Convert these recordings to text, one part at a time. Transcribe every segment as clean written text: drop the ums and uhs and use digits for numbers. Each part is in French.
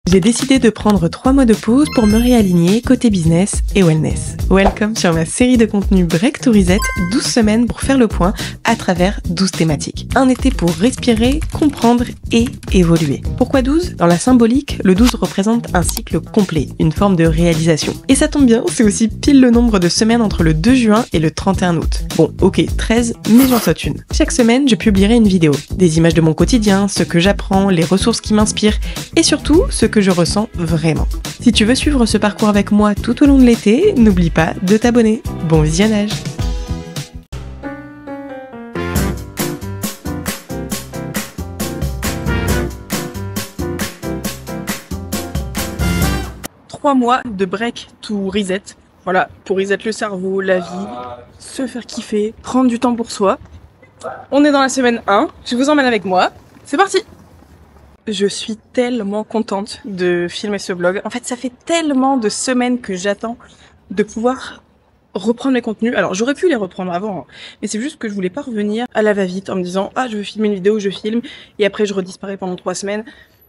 J'ai décidé de prendre 3 mois de pause pour me réaligner côté business et wellness. Welcome sur ma série de contenu Break to Reset, 12 semaines pour faire le point à travers 12 thématiques. Un été pour respirer, comprendre et évoluer. Pourquoi 12 ? Dans la symbolique, le 12 représente un cycle complet, une forme de réalisation. Et ça tombe bien, c'est aussi pile le nombre de semaines entre le 2 juin et le 31 août. Bon, ok, 13, mais j'en saute une. Chaque semaine, je publierai une vidéo. Des images de mon quotidien, ce que j'apprends, les ressources qui m'inspirent et surtout ce que je ressens vraiment. Si tu veux suivre ce parcours avec moi tout au long de l'été, n'oublie pas de t'abonner. Bon visionnage! Trois mois de break to reset. Voilà, pour reset le cerveau, la vie, se faire kiffer, prendre du temps pour soi. On est dans la semaine 1, je vous emmène avec moi. C'est parti! Je suis tellement contente de filmer ce vlog. En fait, ça fait tellement de semaines que j'attends de pouvoir reprendre mes contenus. Alors, j'aurais pu les reprendre avant, hein, mais c'est juste que je voulais pas revenir à la va-vite en me disant « Ah, je veux filmer une vidéo, je filme, et après je redisparais pendant 3 semaines. »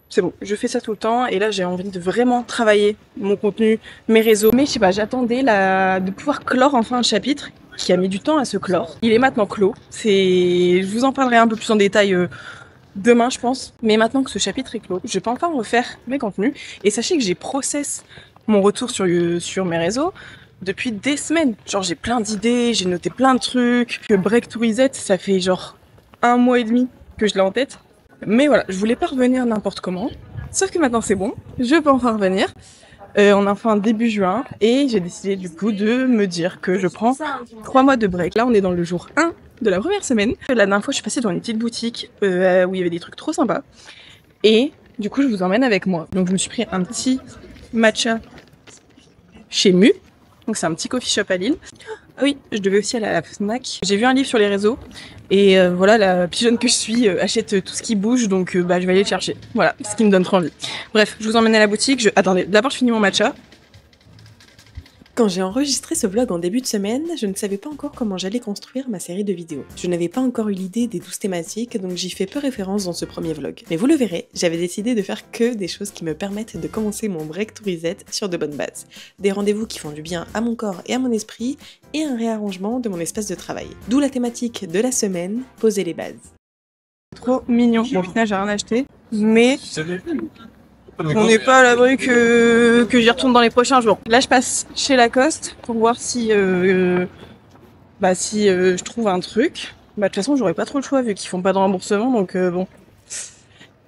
C'est bon, je fais ça tout le temps, et là j'ai envie de vraiment travailler mon contenu, mes réseaux. Mais je sais pas, j'attendais de pouvoir clore enfin un chapitre qui a mis du temps à se clore. Il est maintenant clos. Je vous en parlerai un peu plus en détail demain, je pense. Mais maintenant que ce chapitre est clos, je peux enfin refaire mes contenus. Et sachez que j'ai process mon retour sur mes réseaux depuis des semaines. Genre, j'ai plein d'idées, j'ai noté plein de trucs. Que Break to Reset, ça fait genre 1 mois et demi que je l'ai en tête. Mais voilà, je voulais pas revenir n'importe comment. Sauf que maintenant c'est bon, je peux enfin revenir. On a enfin début juin et j'ai décidé du coup de me dire que je prends 3 mois de break. Là, on est dans le jour 1 de la première semaine. La dernière fois, je suis passée dans une petite boutique où il y avait des trucs trop sympas. Et du coup, je vous emmène avec moi. Donc, je me suis pris un petit matcha chez Mu. Donc, c'est un petit coffee shop à Lille. Ah oui, je devais aussi aller à la Fnac. J'ai vu un livre sur les réseaux. Et voilà, la pigeonne que je suis achète tout ce qui bouge. Donc, je vais aller le chercher. Voilà, ce qui me donne trop envie. Bref, je vous emmène à la boutique. Attendez, d'abord, je finis mon matcha. Quand j'ai enregistré ce vlog en début de semaine, je ne savais pas encore comment j'allais construire ma série de vidéos. Je n'avais pas encore eu l'idée des 12 thématiques, donc j'y fais peu référence dans ce premier vlog. Mais vous le verrez, j'avais décidé de faire que des choses qui me permettent de commencer mon break to reset sur de bonnes bases. Des rendez-vous qui font du bien à mon corps et à mon esprit, et un réarrangement de mon espace de travail. D'où la thématique de la semaine, poser les bases. Trop mignon. Bon, au final, j'ai rien acheté, mais on n'est pas à l'abri que j'y retourne dans les prochains jours. Là, je passe chez Lacoste pour voir si je trouve un truc. De toute façon, j'aurais pas trop le choix vu qu'ils font pas de remboursement, donc bon.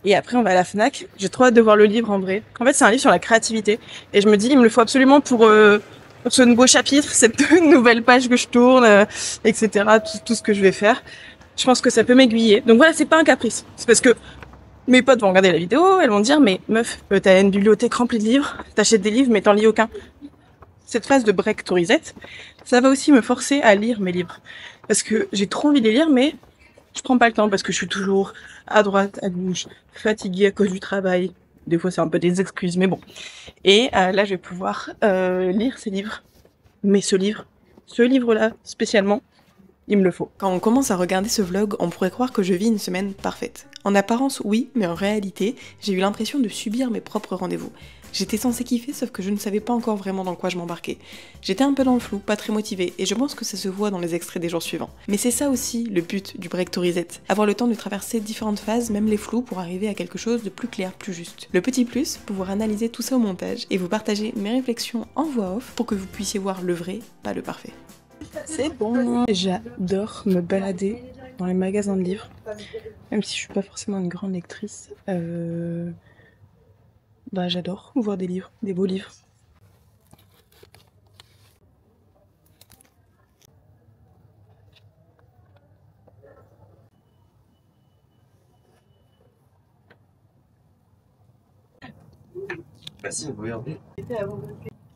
Et après, on va à la Fnac. J'ai trop hâte de voir le livre en vrai. En fait, c'est un livre sur la créativité. Et je me dis, il me le faut absolument pour ce nouveau chapitre, cette nouvelle page que je tourne, etc. Tout ce que je vais faire. Je pense que ça peut m'aiguiller. Donc voilà, c'est pas un caprice. C'est parce que mes potes vont regarder la vidéo, elles vont dire « Mais meuf, t'as une bibliothèque remplie de livres, t'achètes des livres mais t'en lis aucun. » Cette phase de break to reset, ça va aussi me forcer à lire mes livres. Parce que j'ai trop envie de les lire, mais je prends pas le temps parce que je suis toujours à droite, à gauche, fatiguée à cause du travail. Des fois, c'est un peu des excuses, mais bon. Et là, je vais pouvoir lire ces livres. Mais ce livre-là, spécialement, il me le faut. Quand on commence à regarder ce vlog, on pourrait croire que je vis une semaine parfaite. En apparence, oui, mais en réalité, j'ai eu l'impression de subir mes propres rendez-vous. J'étais censée kiffer, sauf que je ne savais pas encore vraiment dans quoi je m'embarquais. J'étais un peu dans le flou, pas très motivée, et je pense que ça se voit dans les extraits des jours suivants. Mais c'est ça aussi le but du break to reset. Avoir le temps de traverser différentes phases, même les flous, pour arriver à quelque chose de plus clair, plus juste. Le petit plus, pouvoir analyser tout ça au montage, et vous partager mes réflexions en voix off, pour que vous puissiez voir le vrai, pas le parfait. C'est bon. J'adore me balader dans les magasins de livres, même si je suis pas forcément une grande lectrice. J'adore voir des livres, des beaux livres.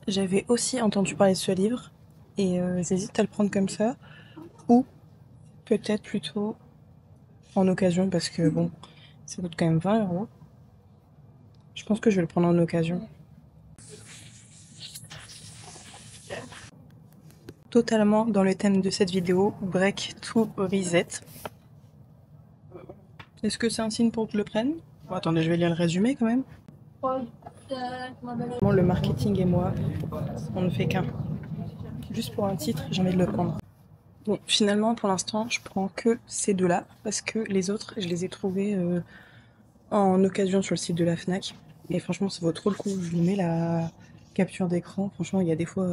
J'avais aussi entendu parler de ce livre et j'hésite à le prendre comme ça ou peut-être plutôt en occasion parce que bon, ça coûte quand même 20 €. Je pense que je vais le prendre en occasion. Totalement dans le thème de cette vidéo, break to reset. Est-ce que c'est un signe pour que je le prenne? Bon, attendez, je vais lire le résumé quand même. Le marketing et moi, on ne fait qu'un. Juste pour un titre, j'ai envie de le prendre. Bon, finalement, pour l'instant, je prends que ces deux-là, parce que les autres, je les ai trouvés en occasion sur le site de la Fnac. Et franchement, ça vaut trop le coup. Je vous mets la capture d'écran. Franchement, il y a des fois,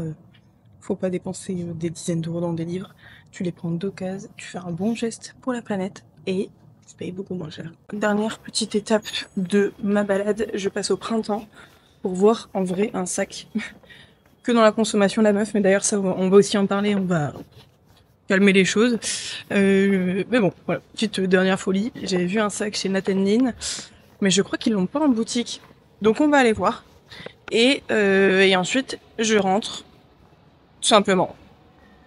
faut pas dépenser des dizaines d'euros dans des livres. Tu les prends d'occasion, tu fais un bon geste pour la planète et tu payes beaucoup moins cher. Dernière petite étape de ma balade, je passe au printemps pour voir en vrai un sac. Que dans la consommation la meuf, mais d'ailleurs ça on va aussi en parler, on va calmer les choses. Mais bon, voilà, petite dernière folie. J'ai vu un sac chez Nathan Lynn, mais je crois qu'ils l'ont pas en boutique. Donc on va aller voir. Et ensuite, je rentre. Tout simplement.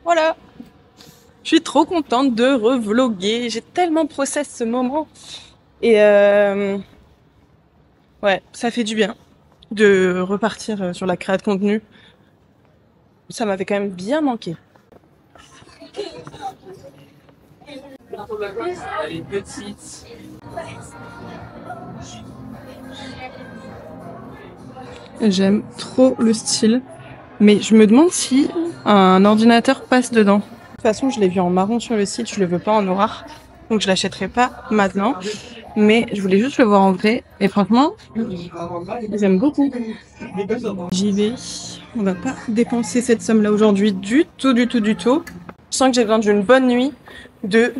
Voilà. Je suis trop contente de revloguer. J'ai tellement process ce moment. Et ouais, ça fait du bien de repartir sur la création de contenu. Ça m'avait quand même bien manqué. Elle est petite. J'aime trop le style, mais je me demande si un ordinateur passe dedans. De toute façon, je l'ai vu en marron sur le site, je le veux pas en noir, donc je l'achèterai pas maintenant. Mais je voulais juste le voir en vrai, et franchement, j'aime beaucoup. J'y vais. On va pas dépenser cette somme-là aujourd'hui du tout. Je sens que j'ai besoin d'une bonne nuit de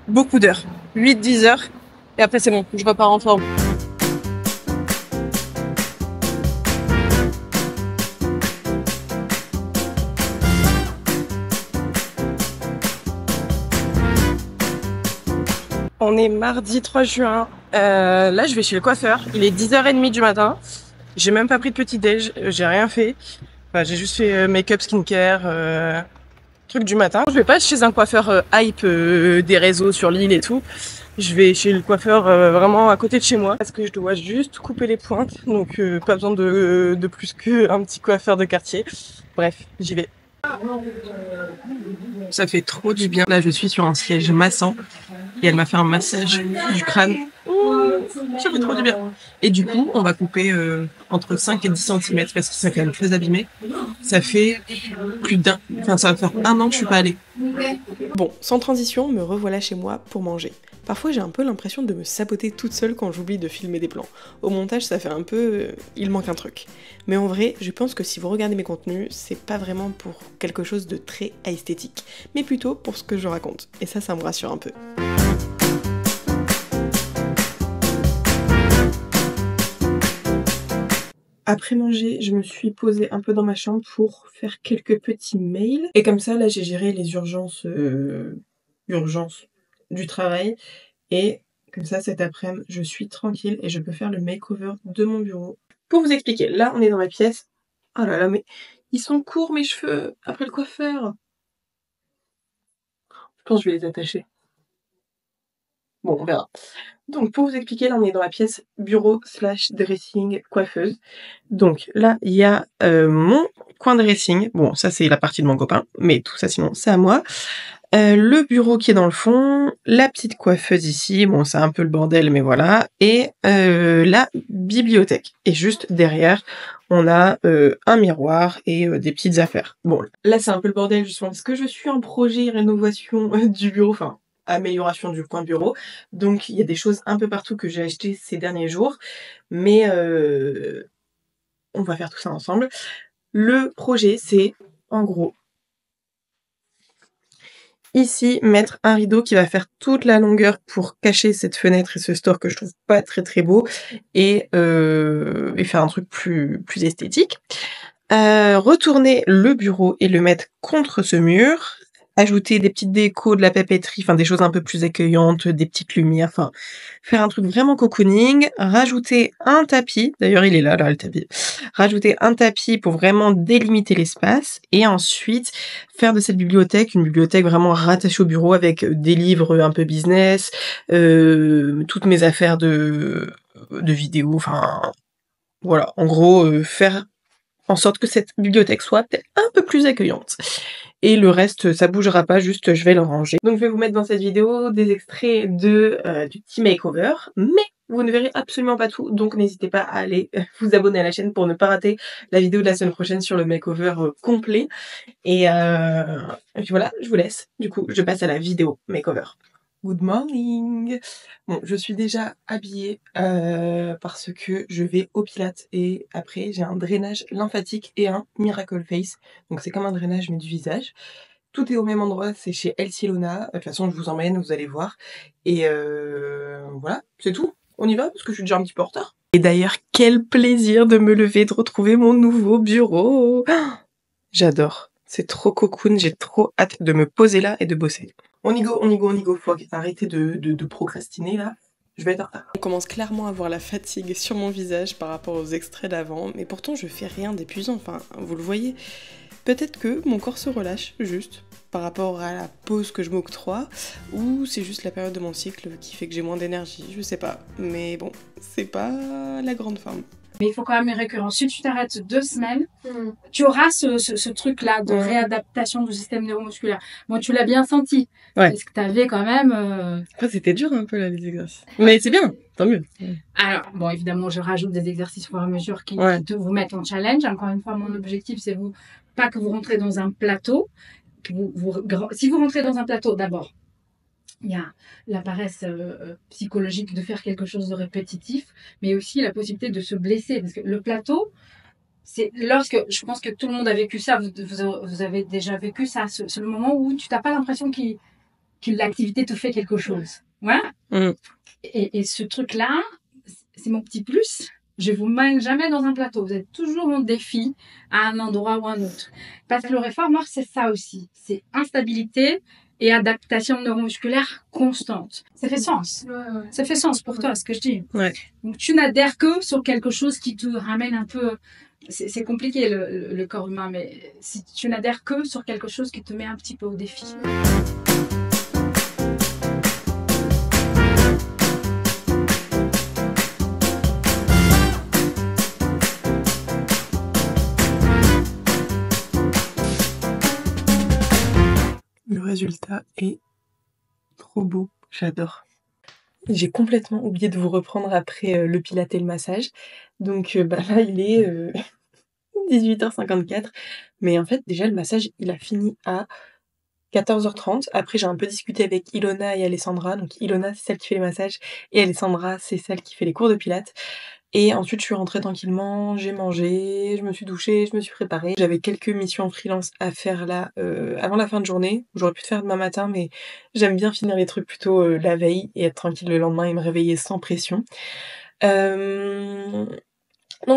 beaucoup d'heures, 8-10 heures, et après c'est bon, je repars en forme. On est mardi 3 juin, là je vais chez le coiffeur, il est 10h30 du matin, j'ai même pas pris de petit déj, j'ai rien fait, enfin, j'ai juste fait make-up, skincare, truc du matin. Je vais pas chez un coiffeur hype des réseaux sur l'île et tout, je vais chez le coiffeur vraiment à côté de chez moi, parce que je dois juste couper les pointes, donc pas besoin de plus qu'un petit coiffeur de quartier. Bref, j'y vais. Ça fait trop du bien. Là, je suis sur un siège massant et elle m'a fait un massage du crâne. Ça fait trop du bien. Et du coup, on va couper entre 5 et 10 cm parce que c'est quand même très abîmé. Ça fait plus d'un... Enfin, ça va faire 1 an que je suis pas allée. Bon, sans transition, me revoilà chez moi pour manger. Parfois, j'ai un peu l'impression de me saboter toute seule quand j'oublie de filmer des plans. Au montage, ça fait un peu... il manque un truc. Mais en vrai, je pense que si vous regardez mes contenus, c'est pas vraiment pour quelque chose de très esthétique, mais plutôt pour ce que je raconte. Et ça me rassure un peu. Après manger, je me suis posée un peu dans ma chambre pour faire quelques petits mails. Et comme ça, là, j'ai géré les urgences du travail. Et comme ça, cet après-midi, je suis tranquille et je peux faire le makeover de mon bureau. Pour vous expliquer, là, on est dans ma pièce. Oh là là, mais ils sont courts mes cheveux après le coiffeur. Je pense que je vais les attacher. Bon, on verra. Donc, pour vous expliquer, là, on est dans la pièce bureau / dressing coiffeuse. Donc, là, il y a mon coin dressing. Bon, ça, c'est la partie de mon copain. Mais tout ça, sinon, c'est à moi. Le bureau qui est dans le fond. La petite coiffeuse ici. Bon, c'est un peu le bordel, mais voilà. Et la bibliothèque. Et juste derrière, on a un miroir et des petites affaires. Bon, là, c'est un peu le bordel, justement, parce que je suis en projet rénovation du bureau. Enfin, amélioration du coin bureau. Donc, il y a des choses un peu partout que j'ai acheté ces derniers jours. Mais on va faire tout ça ensemble. Le projet, c'est, en gros, ici, mettre un rideau qui va faire toute la longueur pour cacher cette fenêtre et ce store que je trouve pas très très beau. Et faire un truc plus esthétique. Retourner le bureau et le mettre contre ce mur. Ajouter des petites décos, de la papeterie, enfin des choses un peu plus accueillantes, des petites lumières, enfin faire un truc vraiment cocooning, rajouter un tapis, d'ailleurs il est là le tapis, rajouter un tapis pour vraiment délimiter l'espace et ensuite faire de cette bibliothèque une bibliothèque vraiment rattachée au bureau avec des livres un peu business, toutes mes affaires de vidéos, enfin voilà, en gros faire en sorte que cette bibliothèque soit peut-être un peu plus accueillante. Et le reste, ça bougera pas, juste je vais le ranger. Donc je vais vous mettre dans cette vidéo des extraits du petit makeover, mais vous ne verrez absolument pas tout, donc n'hésitez pas à aller vous abonner à la chaîne pour ne pas rater la vidéo de la semaine prochaine sur le makeover complet. Et puis voilà, je vous laisse. Du coup, je passe à la vidéo makeover. Good morning. Bon, je suis déjà habillée parce que je vais au Pilates et après j'ai un drainage lymphatique et un Miracle Face. Donc c'est comme un drainage mais du visage. Tout est au même endroit, c'est chez El Silona. De toute façon, je vous emmène, vous allez voir. Et voilà, c'est tout. On y va parce que je suis déjà un petit peu en retard. Et d'ailleurs, quel plaisir de me lever, de retrouver mon nouveau bureau. J'adore. C'est trop cocoon, j'ai trop hâte de me poser là et de bosser. On y go, on y go, on y go. Faut arrêter de procrastiner là. Je vais être en retard. On commence clairement à voir la fatigue sur mon visage par rapport aux extraits d'avant, mais pourtant je fais rien d'épuisant, enfin vous le voyez. Peut-être que mon corps se relâche juste par rapport à la pause que je m'octroie, ou c'est juste la période de mon cycle qui fait que j'ai moins d'énergie, je sais pas. Mais bon, c'est pas la grande forme. Mais il faut quand même une récurrence. Si tu t'arrêtes 2 semaines, tu auras ce truc-là de réadaptation du système neuromusculaire. Bon, tu l'as bien senti. Ouais. Parce que tu avais quand même... Après, c'était dur un peu là, les exercices. Mais c'est bien, tant mieux. Alors, bon, évidemment, je rajoute des exercices au fur et à mesure qui vous mettent en challenge. Encore une fois, mon objectif, c'est pas que vous rentrez dans un plateau. Si vous rentrez dans un plateau, d'abord, il y a la paresse psychologique de faire quelque chose de répétitif, mais aussi la possibilité de se blesser. Parce que le plateau, c'est je pense que tout le monde a vécu ça, vous avez déjà vécu ça, c'est le moment où tu n'as pas l'impression que l'activité te fait quelque chose. Ouais. Et ce truc-là, c'est mon petit plus. Je vous mène jamais dans un plateau. Vous êtes toujours en défi à un endroit ou un autre. Parce que le réformeur, c'est ça aussi. C'est instabilité et adaptation neuromusculaire constante. Ça fait sens. Ça fait sens pour toi, ce que je dis. Ouais. Donc, tu n'adhères que sur quelque chose qui te ramène un peu... C'est compliqué, le corps humain, mais si tu n'adhères que sur quelque chose qui te met un petit peu au défi. Le résultat est trop beau, j'adore. J'ai complètement oublié de vous reprendre après le pilates et le massage. Donc là, il est 18h54. Mais en fait, déjà, le massage, il a fini à 14h30. Après, j'ai un peu discuté avec Ilona et Alessandra. Donc Ilona, c'est celle qui fait les massages. Et Alessandra, c'est celle qui fait les cours de pilates. Et ensuite, je suis rentrée tranquillement, j'ai mangé, je me suis douchée, je me suis préparée. J'avais quelques missions freelance à faire là avant la fin de journée. J'aurais pu le faire demain matin, mais j'aime bien finir les trucs plutôt la veille et être tranquille le lendemain et me réveiller sans pression. Donc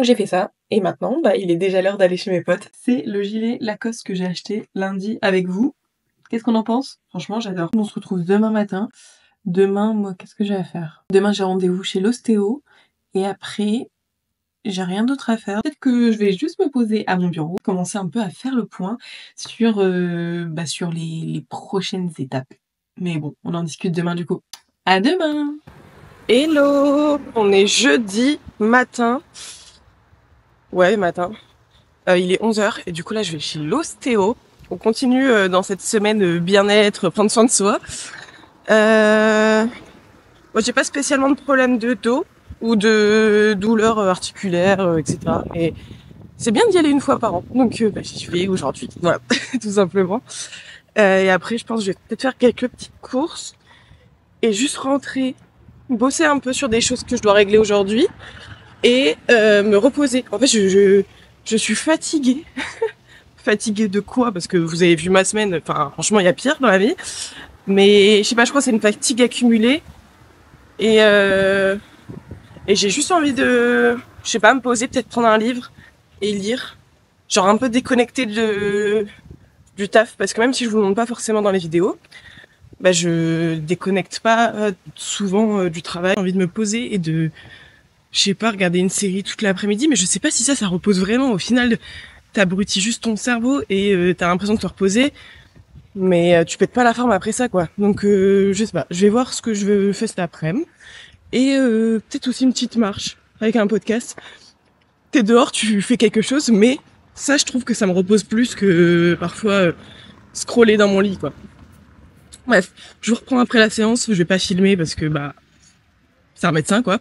j'ai fait ça. Et maintenant, il est déjà l'heure d'aller chez mes potes. C'est le gilet Lacoste que j'ai acheté lundi avec vous. Qu'est-ce qu'on en pense? Franchement, j'adore. On se retrouve demain matin. Demain, moi, qu'est-ce que j'ai à faire? Demain, j'ai rendez-vous chez l'ostéo. Et après, j'ai rien d'autre à faire. Peut-être que je vais juste me poser à mon bureau, commencer un peu à faire le point sur les prochaines étapes. Mais bon, on en discute demain du coup. À demain! Hello! On est jeudi matin. Ouais, matin. Il est 11h et du coup là, je vais chez l'ostéo. On continue dans cette semaine bien-être, prendre soin de soi. Moi, j'ai pas spécialement de problème de dos ou de douleurs articulaires, etc. Et c'est bien d'y aller une fois par an. Donc j'y vais aujourd'hui. Voilà, tout simplement. Et après, je pense que je vais peut-être faire quelques petites courses et juste rentrer, bosser un peu sur des choses que je dois régler aujourd'hui et me reposer. En fait, je suis fatiguée. Fatiguée de quoi? Parce que vous avez vu ma semaine, enfin franchement, il y a pire dans la vie. Mais je sais pas, je crois que c'est une fatigue accumulée. Et j'ai juste envie de, je sais pas, me poser, peut-être prendre un livre et lire. Genre un peu déconnecté du taf. Parce que même si je vous le montre pas forcément dans les vidéos, je déconnecte pas souvent du travail. J'ai envie de me poser et de, je sais pas, regarder une série toute l'après-midi. Mais je sais pas si ça repose vraiment. Au final, t'abrutis juste ton cerveau et t'as l'impression de te reposer. Mais tu pètes pas la forme après ça, quoi. Donc je sais pas, je vais voir ce que je veux faire cet après-midi. Et peut-être aussi une petite marche avec un podcast. T'es dehors, tu fais quelque chose, mais ça, je trouve que ça me repose plus que parfois scroller dans mon lit, quoi. Bref, je vous reprends après la séance. Je vais pas filmer parce que C'est un médecin quoi.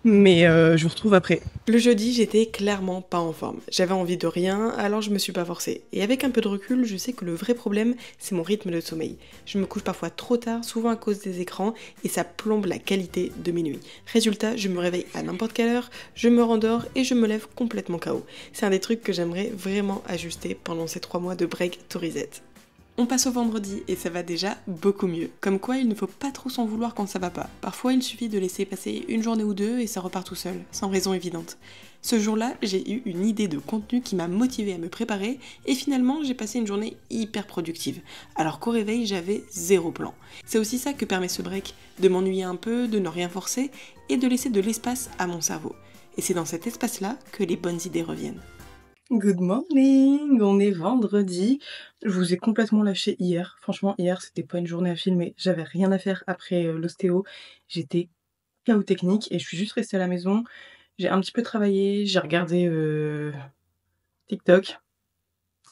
Mais je vous retrouve après. Le jeudi, j'étais clairement pas en forme. J'avais envie de rien, alors je me suis pas forcée. Et avec un peu de recul, je sais que le vrai problème, c'est mon rythme de sommeil. Je me couche parfois trop tard, souvent à cause des écrans, et ça plombe la qualité de mes nuits. Résultat, je me réveille à n'importe quelle heure, je me rendors et je me lève complètement KO. C'est un des trucs que j'aimerais vraiment ajuster pendant ces 3 mois de break to reset. On passe au vendredi et ça va déjà beaucoup mieux. Comme quoi, il ne faut pas trop s'en vouloir quand ça va pas. Parfois, il suffit de laisser passer une journée ou deux et ça repart tout seul, sans raison évidente. Ce jour-là, j'ai eu une idée de contenu qui m'a motivée à me préparer et finalement, j'ai passé une journée hyper productive. Alors qu'au réveil, j'avais 0 plan. C'est aussi ça que permet ce break, de m'ennuyer un peu, de ne rien forcer et de laisser de l'espace à mon cerveau. Et c'est dans cet espace-là que les bonnes idées reviennent. Good morning, on est vendredi. Je vous ai complètement lâché hier. Franchement, hier, c'était pas une journée à filmer. J'avais rien à faire après l'ostéo. J'étais KO technique et je suis juste restée à la maison. J'ai un petit peu travaillé, j'ai regardé TikTok.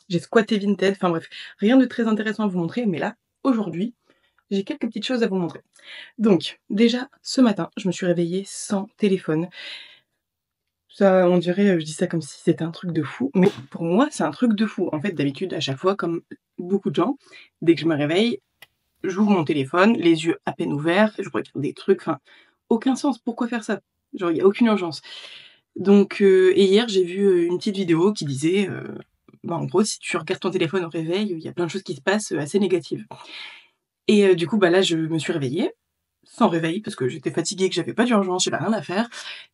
J'ai squatté Vinted. Enfin bref, rien de très intéressant à vous montrer. Mais là, aujourd'hui, j'ai quelques petites choses à vous montrer. Donc, déjà, ce matin, je me suis réveillée sans téléphone. Ça, on dirait, je dis ça comme si c'était un truc de fou, mais pour moi, c'est un truc de fou. En fait, d'habitude, à chaque fois, comme beaucoup de gens, dès que je me réveille, j'ouvre mon téléphone, les yeux à peine ouverts, je regarde des trucs, enfin, aucun sens. Pourquoi faire ça? Genre, il y a aucune urgence. Donc, et hier, j'ai vu une petite vidéo qui disait, en gros, si tu regardes ton téléphone au réveil, il y a plein de choses qui se passent assez négatives. Et du coup, là, je me suis réveillée sans réveil parce que j'étais fatiguée, que j'avais pas d'urgence, j'avais rien à faire.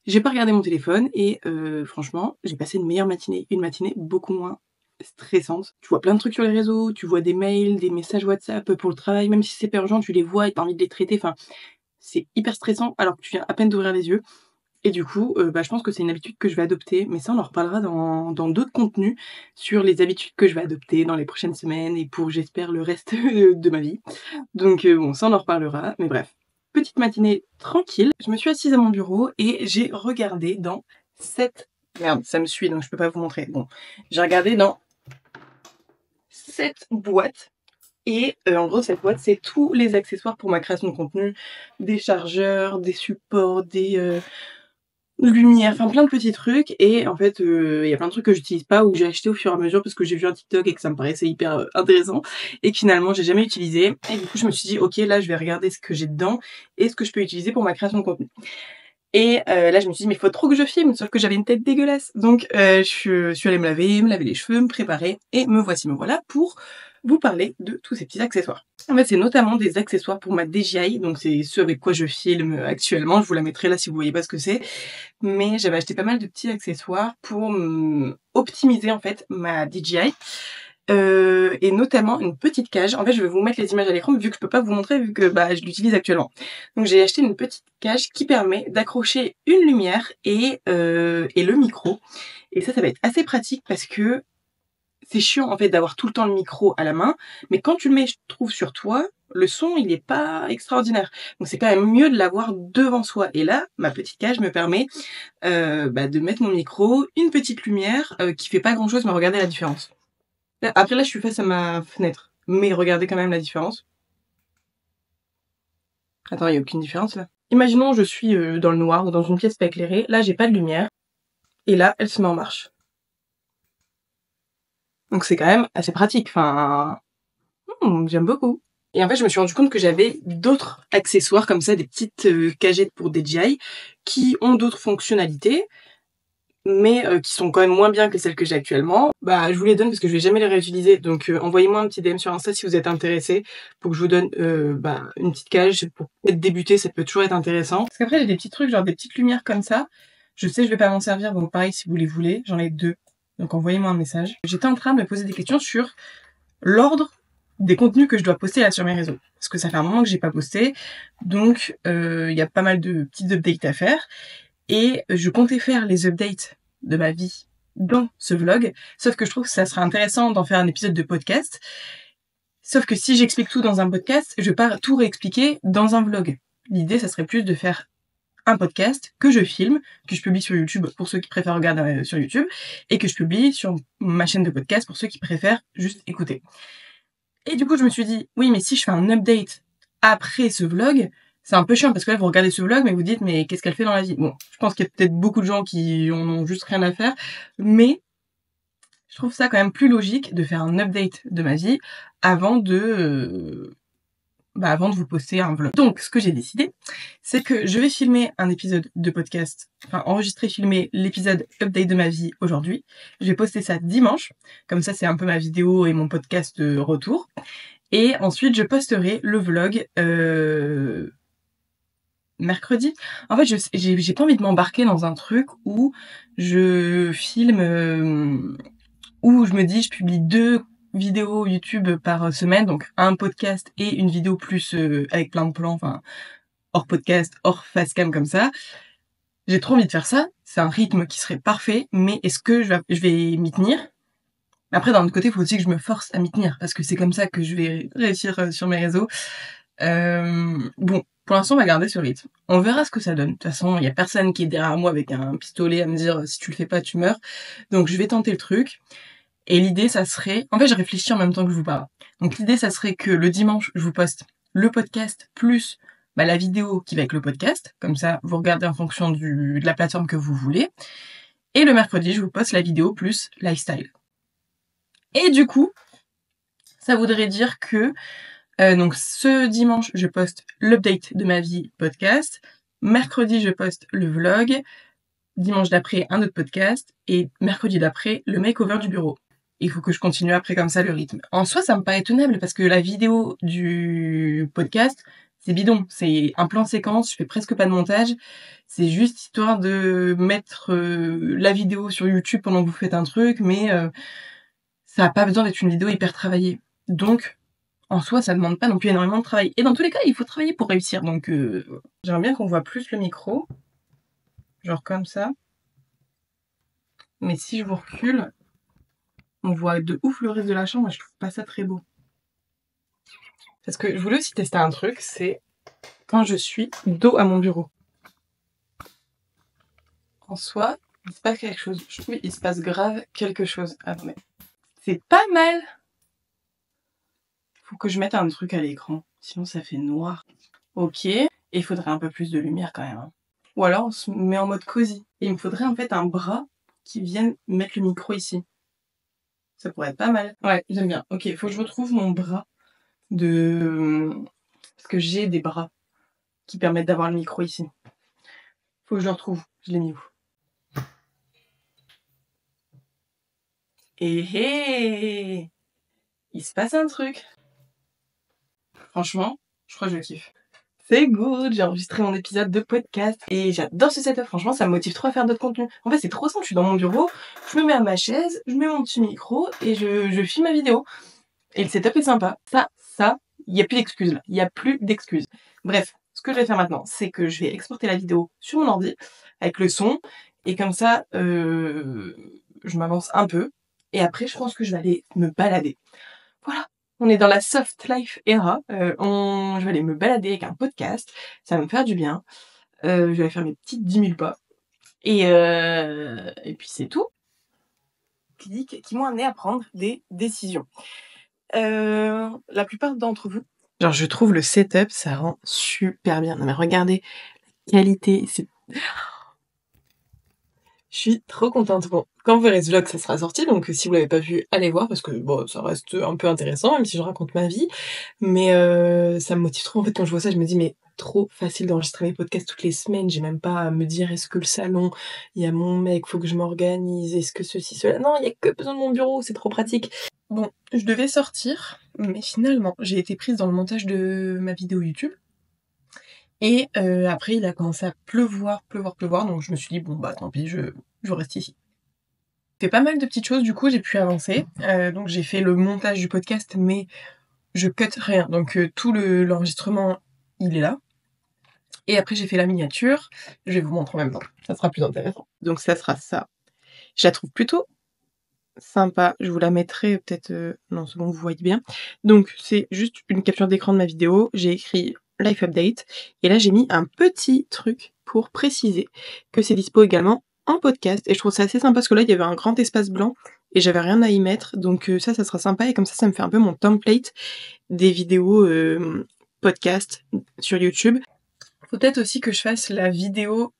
J'ai pas regardé mon téléphone et franchement, j'ai passé une meilleure matinée, une matinée beaucoup moins stressante. Tu vois plein de trucs sur les réseaux, tu vois des mails, des messages WhatsApp pour le travail, même si c'est pas urgent, tu les vois et t'as envie de les traiter. Enfin, c'est hyper stressant alors que tu viens à peine d'ouvrir les yeux. Et du coup, je pense que c'est une habitude que je vais adopter, mais ça on en reparlera dans d'autres contenus sur les habitudes que je vais adopter dans les prochaines semaines et pour j'espère le reste de ma vie. Donc bon, ça on en reparlera, mais bref. Petite matinée tranquille, je me suis assise à mon bureau et j'ai regardé dans cette... Merde, ça me suit donc je peux pas vous montrer. Bon, j'ai regardé dans cette boîte et en gros cette boîte c'est tous les accessoires pour ma création de contenu, des chargeurs, des supports, des lumières, enfin plein de petits trucs et en fait il y a plein de trucs que j'utilise pas ou que j'ai acheté au fur et à mesure parce que j'ai vu un TikTok et que ça me paraissait hyper intéressant et que finalement j'ai jamais utilisé et du coup je me suis dit ok là je vais regarder ce que j'ai dedans et ce que je peux utiliser pour ma création de contenu. Et là je me suis dit mais il faut trop que je filme, sauf que j'avais une tête dégueulasse donc je suis allée me laver les cheveux, me préparer et me voilà pour vous parler de tous ces petits accessoires. En fait, c'est notamment des accessoires pour ma DJI, donc c'est ce avec quoi je filme actuellement. Je vous la mettrai là si vous voyez pas ce que c'est. Mais j'avais acheté pas mal de petits accessoires pour optimiser en fait ma DJI. Et notamment une petite cage. En fait, je vais vous mettre les images à l'écran vu que je peux pas vous montrer vu que je l'utilise actuellement. Donc j'ai acheté une petite cage qui permet d'accrocher une lumière et le micro. Et ça va être assez pratique parce que c'est chiant en fait d'avoir tout le temps le micro à la main, mais quand tu le mets, je trouve, sur toi, le son il est pas extraordinaire. Donc c'est quand même mieux de l'avoir devant soi. Et là, ma petite cage me permet de mettre mon micro, une petite lumière qui fait pas grand chose, mais regardez la différence. Après là, je suis face à ma fenêtre, mais regardez quand même la différence. Attends, il y a aucune différence là. Imaginons je suis dans le noir ou dans une pièce pas éclairée. Là, j'ai pas de lumière. Et là, elle se met en marche. Donc c'est quand même assez pratique, enfin, j'aime beaucoup. Et en fait, je me suis rendu compte que j'avais d'autres accessoires comme ça, des petites cagettes pour DJI, qui ont d'autres fonctionnalités, mais qui sont quand même moins bien que celles que j'ai actuellement. Je vous les donne parce que je vais jamais les réutiliser, donc envoyez-moi un petit DM sur Insta si vous êtes intéressés pour que je vous donne une petite cage pour peut-être débuter, ça peut toujours être intéressant. Parce qu'après j'ai des petits trucs, genre des petites lumières comme ça. Je sais je vais pas m'en servir, donc pareil si vous les voulez, j'en ai 2. Donc envoyez-moi un message. J'étais en train de me poser des questions sur l'ordre des contenus que je dois poster là sur mes réseaux. Parce que ça fait un moment que j'ai pas posté. Donc il y a pas mal de petites updates à faire. Et je comptais faire les updates de ma vie dans ce vlog. Sauf que je trouve que ça serait intéressant d'en faire un épisode de podcast. Sauf que si j'explique tout dans un podcast, je vais pas tout réexpliquer dans un vlog. L'idée, ça serait plus de faire un podcast que je filme, que je publie sur YouTube pour ceux qui préfèrent regarder sur YouTube, et que je publie sur ma chaîne de podcast pour ceux qui préfèrent juste écouter. Et du coup, je me suis dit, oui, mais si je fais un update après ce vlog, c'est un peu chiant parce que là, vous regardez ce vlog, mais vous dites, mais qu'est-ce qu'elle fait dans la vie? Bon, je pense qu'il y a peut-être beaucoup de gens qui en ont juste rien à faire, mais je trouve ça quand même plus logique de faire un update de ma vie avant de vous poster un vlog. Donc, ce que j'ai décidé, c'est que je vais filmer un épisode de podcast, filmer l'épisode update de ma vie aujourd'hui. Je vais poster ça dimanche, comme ça c'est un peu ma vidéo et mon podcast retour. Et ensuite, je posterai le vlog mercredi. En fait, j'ai pas envie de m'embarquer dans un truc où je filme, où je me dis, je publie 2 vidéos YouTube par semaine, donc un podcast et une vidéo plus avec plein de plans, hors podcast, hors facecam comme ça. J'ai trop envie de faire ça. C'est un rythme qui serait parfait, mais est-ce que je vais m'y tenir? Après, d'un autre côté, il faut aussi que je me force à m'y tenir, parce que c'est comme ça que je vais réussir sur mes réseaux. Bon, pour l'instant, on va garder ce rythme. On verra ce que ça donne. De toute façon, il y a personne qui est derrière moi avec un pistolet à me dire si tu le fais pas, tu meurs. Donc, je vais tenter le truc. Et l'idée, ça serait... En fait, je réfléchis en même temps que je vous parle. Donc, l'idée, ça serait que le dimanche, je vous poste le podcast plus la vidéo qui va avec le podcast. Comme ça, vous regardez en fonction de la plateforme que vous voulez. Et le mercredi, je vous poste la vidéo plus lifestyle. Et du coup, ça voudrait dire que donc ce dimanche, je poste l'update de ma vie podcast. Mercredi, je poste le vlog. Dimanche d'après, un autre podcast. Et mercredi d'après, le makeover du bureau. Il faut que je continue après comme ça le rythme. En soi, ça me paraît tenable parce que la vidéo du podcast, c'est bidon. C'est un plan séquence, je fais presque pas de montage. C'est juste histoire de mettre la vidéo sur YouTube pendant que vous faites un truc, mais ça a pas besoin d'être une vidéo hyper travaillée. Donc, en soi, ça demande pas non plus énormément de travail. Et dans tous les cas, il faut travailler pour réussir. Donc, j'aimerais bien qu'on voit plus le micro. Genre comme ça. Mais si je vous recule, on voit de ouf le reste de la chambre et je trouve pas ça très beau. Parce que je voulais aussi tester un truc, c'est quand je suis dos à mon bureau. En soi, il se passe quelque chose. Je trouve qu'il se passe grave quelque chose. Attendez. C'est pas mal. Faut que je mette un truc à l'écran. Sinon, ça fait noir. Ok. Et il faudrait un peu plus de lumière quand même. Hein. Ou alors, on se met en mode cosy. Et il me faudrait en fait un bras qui vienne mettre le micro ici. Ça pourrait être pas mal. Ouais, j'aime bien. Ok, faut que je retrouve mon bras parce que j'ai des bras qui permettent d'avoir le micro ici. Faut que je le retrouve. Je l'ai mis où? Et il se passe un truc. Franchement, je crois que je kiffe. C'est good, j'ai enregistré mon épisode de podcast et j'adore ce setup. Franchement, ça me motive trop à faire d'autres contenus. En fait, c'est trop simple. Je suis dans mon bureau, je me mets à ma chaise, je mets mon petit micro et je filme ma vidéo. Et le setup est sympa. Ça, il n'y a plus d'excuses là. Il n'y a plus d'excuses. Bref, ce que je vais faire maintenant, c'est que je vais exporter la vidéo sur mon ordi avec le son et comme ça, je m'avance un peu. Et après, je pense que je vais aller me balader. Voilà. On est dans la soft life era. Je vais aller me balader avec un podcast. Ça va me faire du bien. Je vais aller faire mes petites 10 000 pas. Et puis c'est tout. Qui m'ont amené à prendre des décisions. La plupart d'entre vous. Genre, je trouve le setup, ça rend super bien. Non mais regardez, la qualité, c'est... Je suis trop contente. Bon, quand vous verrez ce vlog, ça sera sorti, donc si vous l'avez pas vu, allez voir, parce que bon, ça reste un peu intéressant, même si je raconte ma vie, mais ça me motive trop, en fait, quand je vois ça, je me dis, mais trop facile d'enregistrer mes podcasts toutes les semaines, j'ai même pas à me dire, est-ce que le salon, il y a mon mec, faut que je m'organise, est-ce que ceci, cela, non, il y a que besoin de mon bureau, c'est trop pratique. Bon, je devais sortir, mais finalement, j'ai été prise dans le montage de ma vidéo YouTube, et après, il a commencé à pleuvoir, donc je me suis dit, bon bah tant pis, je reste ici. J'ai fait pas mal de petites choses, du coup j'ai pu avancer. Donc j'ai fait le montage du podcast, mais je cut rien. Donc tout l'enregistrement, il est là. Et après j'ai fait la miniature, je vais vous montrer en même temps, ça sera plus intéressant. Donc ça sera ça. Je la trouve plutôt sympa, je vous la mettrai peut-être... Non, c'est bon, vous voyez bien. Donc c'est juste une capture d'écran de ma vidéo, j'ai écrit Life Update, et là j'ai mis un petit truc pour préciser que c'est dispo également en podcast, et je trouve ça assez sympa parce que là il y avait un grand espace blanc et j'avais rien à y mettre, donc ça sera sympa, et comme ça me fait un peu mon template des vidéos podcast sur YouTube. Faut peut-être aussi que je fasse la vidéo,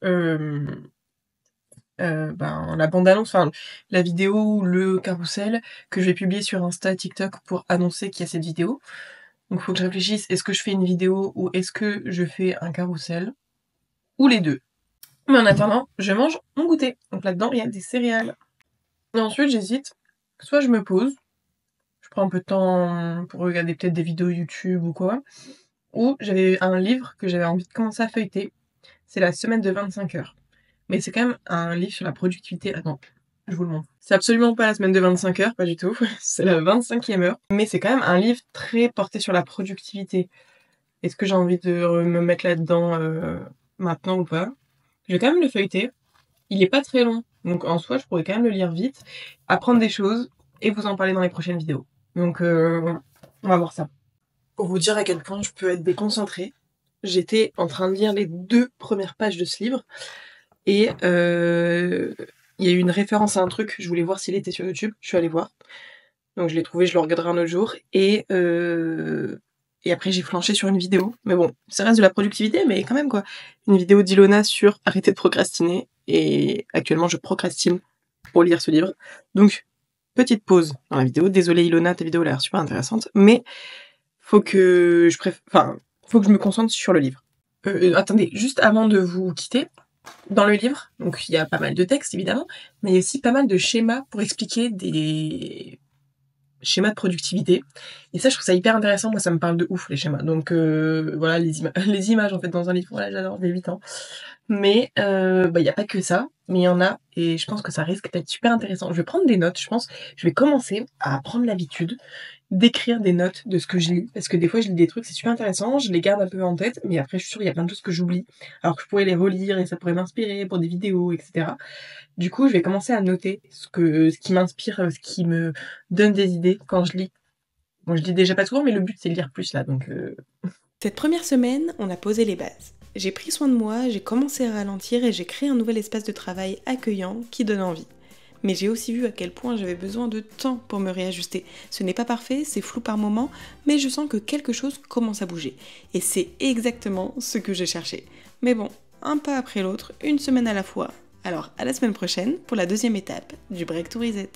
la bande-annonce, enfin la vidéo ou le carrousel que je vais publier sur Insta, TikTok pour annoncer qu'il y a cette vidéo. Donc faut que je réfléchisse, est-ce que je fais une vidéo ou est-ce que je fais un carrousel? Ou les deux. Mais en attendant, je mange mon goûter. Donc là-dedans, il y a des céréales. Et ensuite, j'hésite. Soit je me pose, je prends un peu de temps pour regarder peut-être des vidéos YouTube ou quoi. Ou j'avais un livre que j'avais envie de commencer à feuilleter. C'est la semaine de 25 heures. Mais c'est quand même un livre sur la productivité. Attends, je vous le montre. C'est absolument pas la semaine de 25 heures, pas du tout. C'est la 25e heure. Mais c'est quand même un livre très porté sur la productivité. Est-ce que j'ai envie de me mettre là-dedans maintenant ou pas? Je vais quand même le feuilleter. Il est pas très long. Donc en soi, je pourrais quand même le lire vite, apprendre des choses et vous en parler dans les prochaines vidéos. Donc on va voir ça. Pour vous dire à quel point je peux être déconcentrée, j'étais en train de lire les 2 premières pages de ce livre et il y a eu une référence à un truc, je voulais voir s'il était sur YouTube, je suis allée voir. Donc je l'ai trouvé, je le regarderai un autre jour et après j'ai flanché sur une vidéo. Mais bon, ça reste de la productivité, mais quand même quoi. Une vidéo d'Ilona sur arrêter de procrastiner et actuellement je procrastine pour lire ce livre. Donc petite pause dans la vidéo. Désolée Ilona, ta vidéo a l'air super intéressante, mais faut que je me concentre sur le livre. Attendez, juste avant de vous quitter, dans le livre, donc il y a pas mal de textes évidemment, mais il y a aussi pas mal de schémas pour expliquer des schémas de productivité. Et ça, je trouve ça hyper intéressant. Moi, ça me parle de ouf, les schémas. Donc voilà, les images en fait dans un livre, voilà, j'adore, j'ai 8 ans. Mais il y a pas que ça, mais il y en a, et je pense que ça risque d'être super intéressant. Je vais prendre des notes, je pense. Je vais commencer à prendre l'habitude d'écrire des notes de ce que je lis, parce que des fois je lis des trucs, c'est super intéressant, je les garde un peu en tête, mais après je suis sûre il y a plein de choses que j'oublie, alors que je pourrais les relire et ça pourrait m'inspirer pour des vidéos, etc. Du coup, je vais commencer à noter ce qui m'inspire, ce qui me donne des idées quand je lis. Bon, je lis déjà pas souvent, mais le but c'est de lire plus là, donc... Cette première semaine, on a posé les bases. J'ai pris soin de moi, j'ai commencé à ralentir et j'ai créé un nouvel espace de travail accueillant qui donne envie. Mais j'ai aussi vu à quel point j'avais besoin de temps pour me réajuster. Ce n'est pas parfait, c'est flou par moments, mais je sens que quelque chose commence à bouger. Et c'est exactement ce que j'ai cherché. Mais bon, un pas après l'autre, une semaine à la fois. Alors à la semaine prochaine pour la 2e étape du Break to Reset.